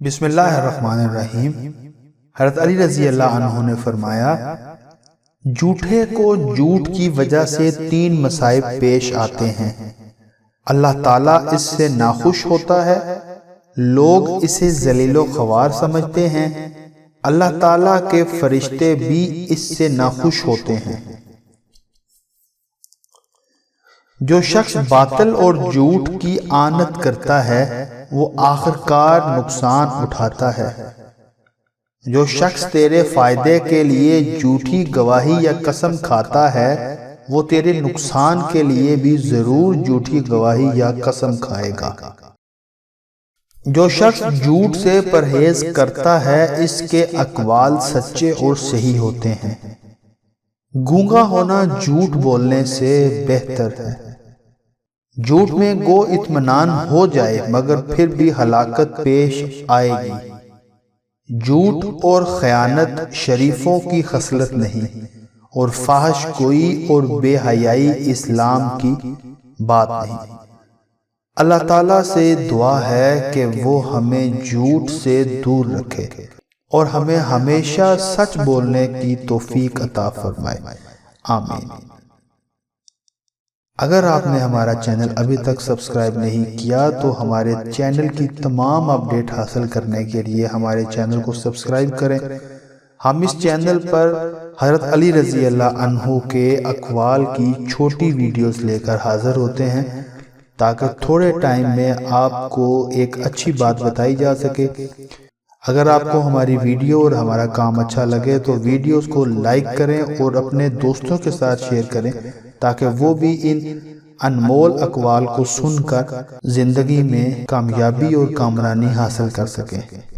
بسم اللہ الرحمن الرحیم۔ حضرت علی رضی اللہ عنہ نے فرمایا، جھوٹے کو جھوٹ کی وجہ سے 3 مصائب پیش آتے ہیں۔ اللہ تعالیٰ اس سے ناخوش ہوتا ہے، لوگ اسے ذلیل و خوار سمجھتے ہیں، اللہ تعالیٰ کے فرشتے بھی اس سے ناخوش ہوتے ہیں۔ جو شخص باطل اور جھوٹ کی آنت کرتا ہے وہ آخرکار نقصان اٹھاتا ہے۔ جو شخص تیرے فائدے کے لیے جھوٹی گواہی یا قسم کھاتا ہے وہ تیرے نقصان کے لیے بھی ضرور جھوٹی گواہی یا قسم کھائے گا۔ جو شخص جھوٹ سے پرہیز کرتا ہے اس کے اقوال سچے اور صحیح ہوتے ہیں۔ گونگا ہونا جھوٹ بولنے سے بہتر ہے۔ جھوٹ میں گو اطمینان ہو جائے مگر پھر بھی ہلاکت پیش آئے گی۔ جھوٹ اور خیانت شریفوں کی خصلت نہیں، اور فحش گوئی اور بے حیائی اسلام کی بات نہیں۔ اللہ تعالیٰ سے دعا ہے کہ وہ ہمیں جھوٹ سے دور رکھے اور ہمیں ہمیشہ سچ بولنے کی توفیق عطا فرمائے، آمین۔ اگر آپ نے ہمارا چینل ابھی تک سبسکرائب نہیں کیا تو ہمارے چینل کی تمام اپڈیٹ حاصل کرنے کے لیے ہمارے چینل کو سبسکرائب کریں۔ ہم اس چینل پر حضرت علی رضی اللہ عنہ کے اقوال کی چھوٹی ویڈیوز لے کر حاضر ہوتے ہیں تاکہ تھوڑے ٹائم میں آپ کو ایک اچھی بات بتائی جا سکے۔ اگر آپ کو ہماری ویڈیو اور ہمارا کام اچھا لگے تو ویڈیوز کو لائک کریں اور اپنے دوستوں کے ساتھ شیئر کریں تاکہ وہ بھی ان انمول اقوال کو سن کر زندگی میں کامیابی اور کامرانی حاصل کر سکیں۔